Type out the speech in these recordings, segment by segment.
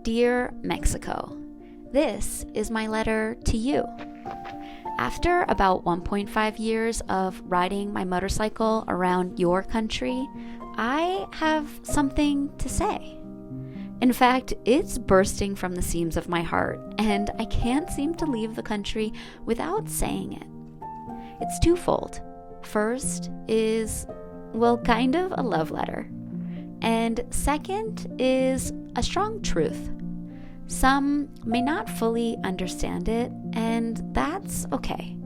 Dear Mexico, this is my letter to you. After about 1.5 years of riding my motorcycle around your country, I have something to say. In fact, it's bursting from the seams of my heart, and I can't seem to leave the country without saying it. It's twofold. First is, well, kind of a love letter. And second is a strong truth. Some may not fully understand it, and that's okay.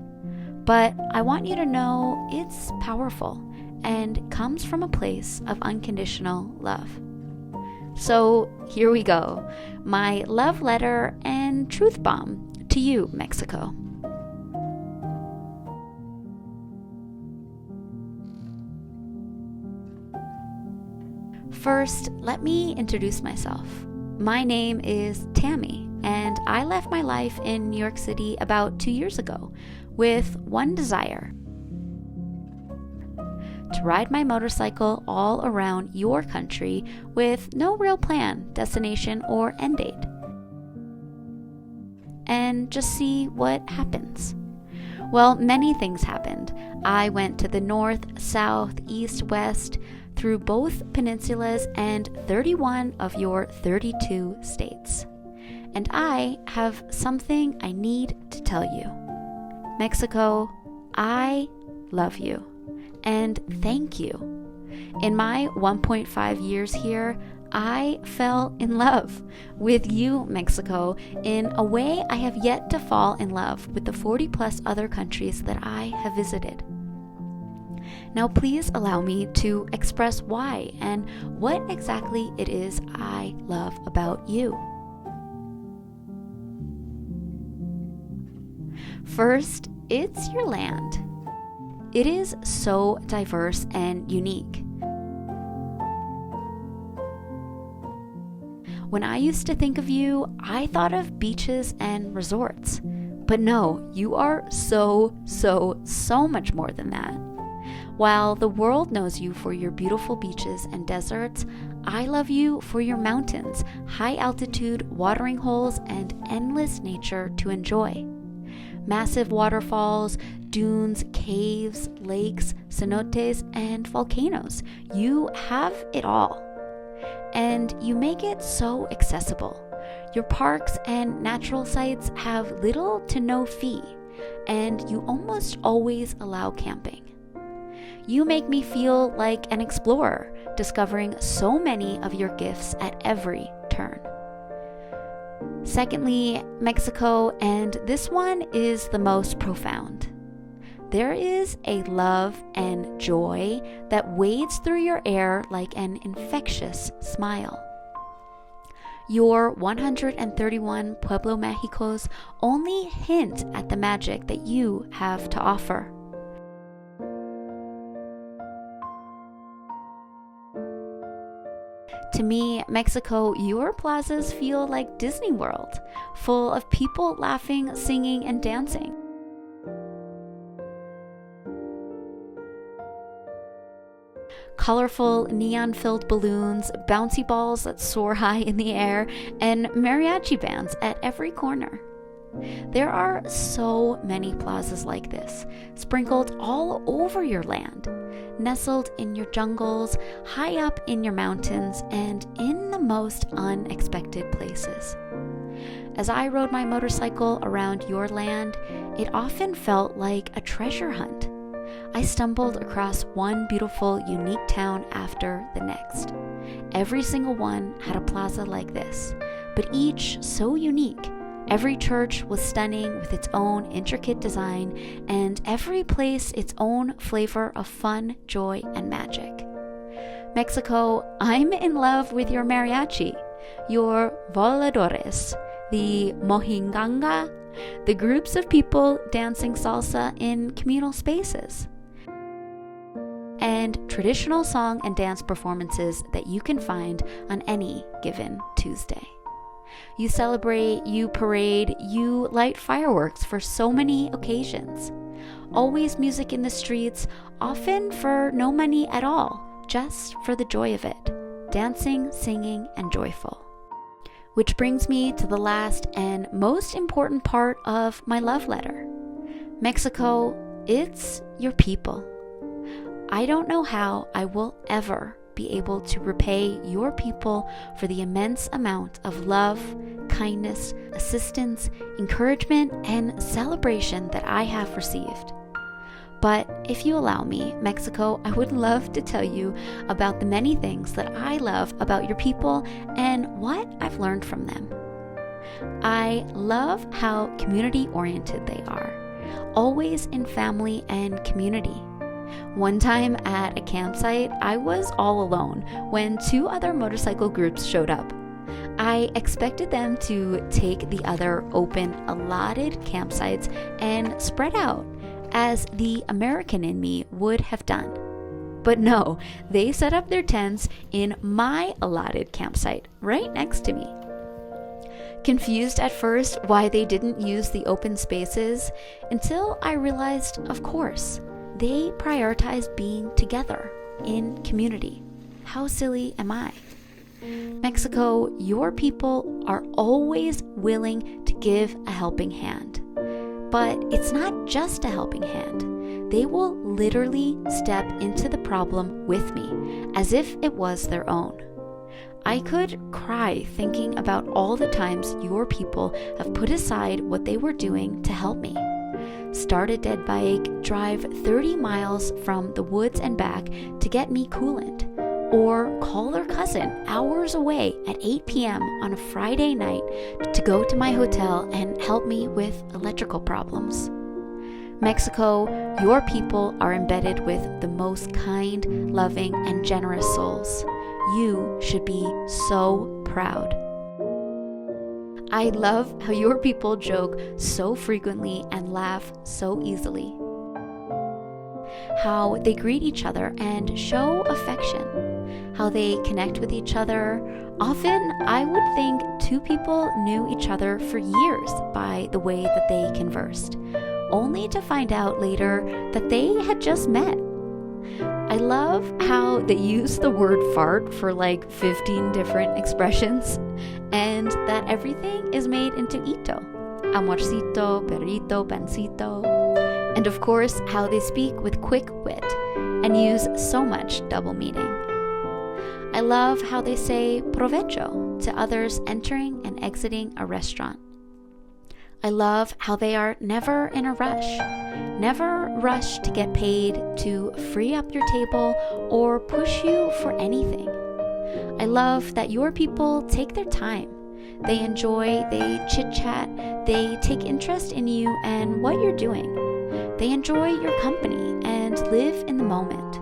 But I want you to know it's powerful and comes from a place of unconditional love. So here we go, my love letter and truth bomb to you, Mexico. First, let me introduce myself. My name is Tammy, and I left my life in New York City about 2 years ago with one desire: to ride my motorcycle all around your country with no real plan, destination, or end date, and just see what happens. Well, many things happened. I went to the north, south, east, west, through both peninsulas and 31 of your 32 states. And I have something I need to tell you. Mexico, I love you. And thank you. In my 1.5 years here, I fell in love with you, Mexico, in a way I have yet to fall in love with the 40 plus other countries that I have visited. Now, please allow me to express why and what exactly it is I love about you. First, it's your land. It is so diverse and unique. When I used to think of you, I thought of beaches and resorts. But no, you are so much more than that. While the world knows you for your beautiful beaches and deserts, I love you for your mountains, high altitude watering holes, and endless nature to enjoy. Massive waterfalls, dunes, caves, lakes, cenotes, and volcanoes. You have it all. And you make it so accessible. Your parks and natural sites have little to no fee, and you almost always allow camping. You make me feel like an explorer, discovering so many of your gifts at every turn. Secondly, Mexico, and this one is the most profound. There is a love and joy that wades through your air like an infectious smile. Your 131 Pueblo Mexicos only hint at the magic that you have to offer. To me, Mexico, your plazas feel like Disney World, full of people laughing, singing, and dancing. Colorful, neon-filled balloons, bouncy balls that soar high in the air, and mariachi bands at every corner. There are so many plazas like this, sprinkled all over your land, nestled in your jungles, high up in your mountains, and in the most unexpected places. As I rode my motorcycle around your land, it often felt like a treasure hunt. I stumbled across one beautiful, unique town after the next. Every single one had a plaza like this, but each so unique. Every church was stunning with its own intricate design, and every place its own flavor of fun, joy, and magic. Mexico, I'm in love with your mariachi, your voladores, the mojinganga, the groups of people dancing salsa in communal spaces, and traditional song and dance performances that you can find on any given Tuesday. You celebrate, you parade, you light fireworks for so many occasions. Always music in the streets, often for no money at all, just for the joy of it. Dancing, singing, and joyful. Which brings me to the last and most important part of my love letter. Mexico, it's your people. I don't know how I will ever be able to repay your people for the immense amount of love, kindness, assistance, encouragement, and celebration that I have received. But if you allow me, Mexico, I would love to tell you about the many things that I love about your people and what I've learned from them. I love how community-oriented they are, always in family and community. One time at a campsite, I was all alone when 2 other motorcycle groups showed up. I expected them to take the other open, allotted campsites and spread out, as the American in me would have done. But no, they set up their tents in my allotted campsite, right next to me. Confused at first why they didn't use the open spaces, until I realized, of course, they prioritize being together in community. How silly am I? Mexico, your people are always willing to give a helping hand. But it's not just a helping hand. They will literally step into the problem with me, as if it was their own. I could cry thinking about all the times your people have put aside what they were doing to help me. Start a dead bike, drive 30 miles from the woods and back to get me coolant, or call their cousin hours away at 8 p.m. on a Friday night to go to my hotel and help me with electrical problems. Mexico, your people are embedded with the most kind, loving, and generous souls. You should be so proud. I love how your people joke so frequently and laugh so easily. How they greet each other and show affection. How they connect with each other. Often, I would think 2 people knew each other for years by the way that they conversed, only to find out later that they had just met. I love how they use the word fart for like 15 different expressions, and that everything is made into ito. Amorcito, perrito, pancito. And of course, how they speak with quick wit and use so much double meaning. I love how they say provecho to others entering and exiting a restaurant. I love how they are never in a never rush to get paid, to free up your table, or push you for anything. I love that your people take their time. They enjoy, they chit-chat, they take interest in you and what you're doing. They enjoy your company and live in the moment.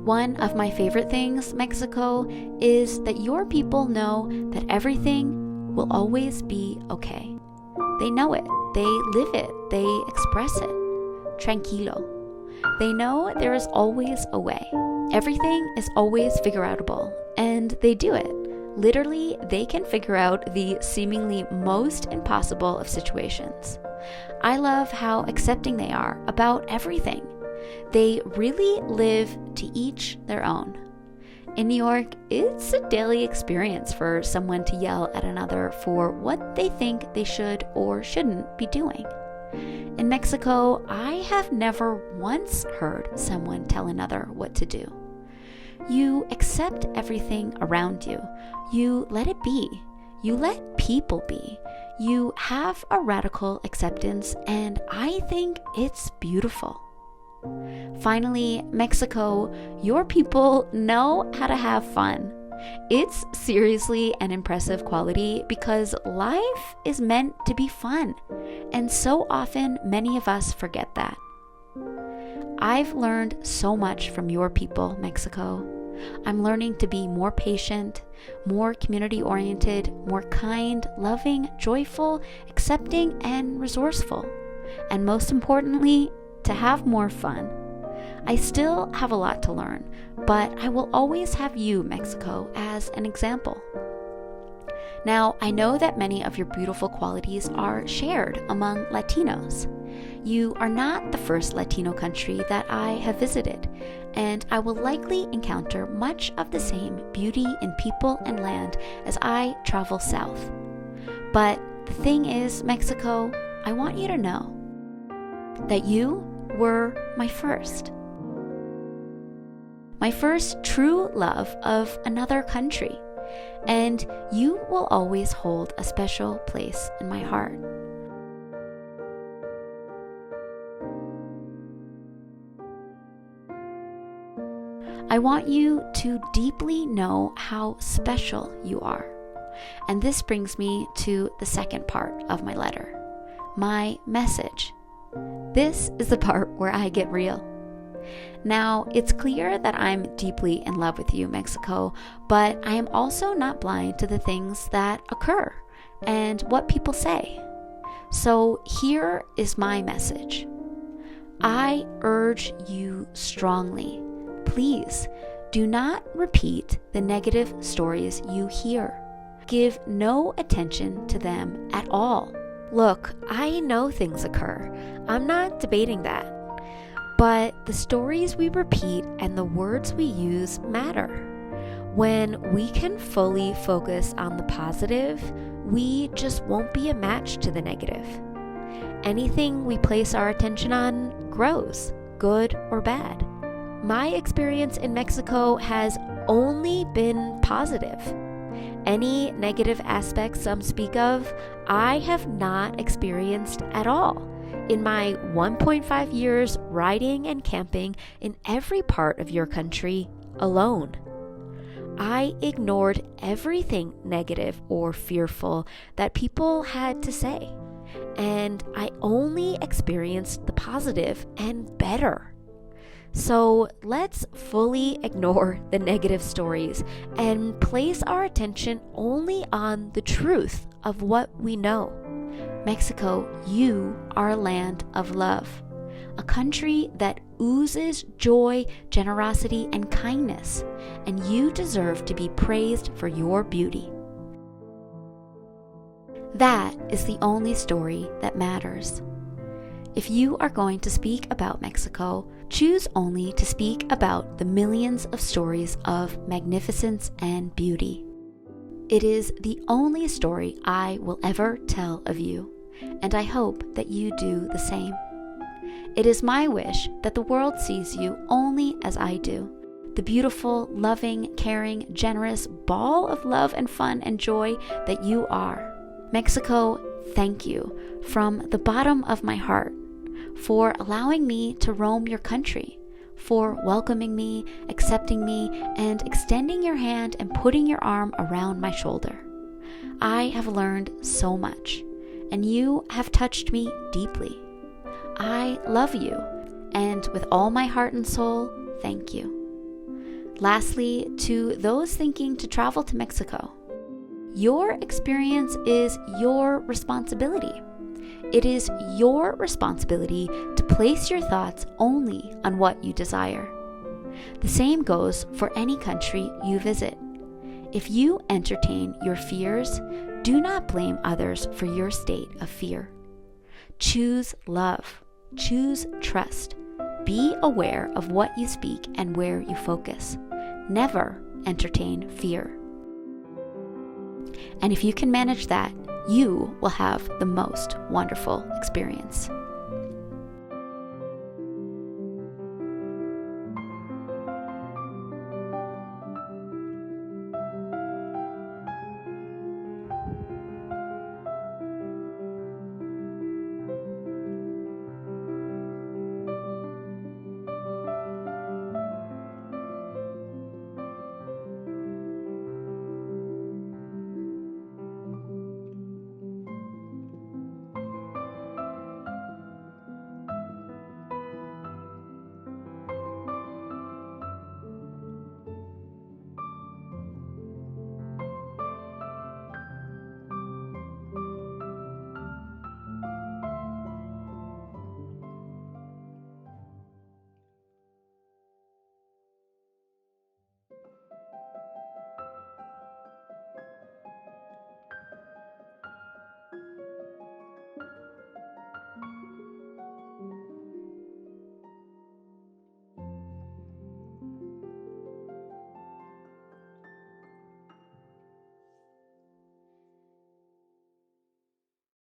One of my favorite things, Mexico, is that your people know that everything will always be okay. They know it, they live it, they express it. Tranquilo. They know there is always a way. Everything is always figure-outable, and they do it. Literally, they can figure out the seemingly most impossible of situations. I love how accepting they are about everything. They really live to each their own. In New York, it's a daily experience for someone to yell at another for what they think they should or shouldn't be doing. In Mexico, I have never once heard someone tell another what to do. You accept everything around you. You let it be. You let people be. You have a radical acceptance, and I think it's beautiful. Finally, Mexico, your people know how to have fun. It's seriously an impressive quality because life is meant to be fun, and so often many of us forget that. I've learned so much from your people, Mexico. I'm learning to be more patient, more community-oriented, more kind, loving, joyful, accepting, and resourceful. And most importantly, to have more fun. I still have a lot to learn, but I will always have you, Mexico, as an example. Now, I know that many of your beautiful qualities are shared among Latinos. You are not the first Latino country that I have visited, and I will likely encounter much of the same beauty in people and land as I travel south. But the thing is, Mexico, I want you to know that you were my first true love of another country, and you will always hold a special place in my heart. I want you to deeply know how special you are. And this brings me to the second part of my letter, my message. This is the part where I get real. Now, it's clear that I'm deeply in love with you, Mexico, but I am also not blind to the things that occur and what people say. So here is my message. I urge you strongly, please do not repeat the negative stories you hear. Give no attention to them at all. Look, I know things occur. I'm not debating that. But the stories we repeat and the words we use matter. When we can fully focus on the positive, we just won't be a match to the negative. Anything we place our attention on grows, good or bad. My experience in Mexico has only been positive. Any negative aspects some speak of, I have not experienced at all in my 1.5 years riding and camping in every part of your country alone. I ignored everything negative or fearful that people had to say, and I only experienced the positive and better. So let's fully ignore the negative stories and place our attention only on the truth of what we know. Mexico, you are a land of love, a country that oozes joy, generosity, and kindness, and you deserve to be praised for your beauty. That is the only story that matters. If you are going to speak about Mexico, choose only to speak about the millions of stories of magnificence and beauty. It is the only story I will ever tell of you, and I hope that you do the same. It is my wish that the world sees you only as I do, the beautiful, loving, caring, generous ball of love and fun and joy that you are. Mexico, thank you from the bottom of my heart for allowing me to roam your country, for welcoming me, accepting me, and extending your hand and putting your arm around my shoulder. I have learned so much, and you have touched me deeply. I love you, and with all my heart and soul, thank you. Lastly, to those thinking to travel to Mexico, your experience is your responsibility. It is your responsibility to place your thoughts only on what you desire. The same goes for any country you visit. If you entertain your fears, do not blame others for your state of fear. Choose love. Choose trust. Be aware of what you speak and where you focus. Never entertain fear. And if you can manage that, you will have the most wonderful experience.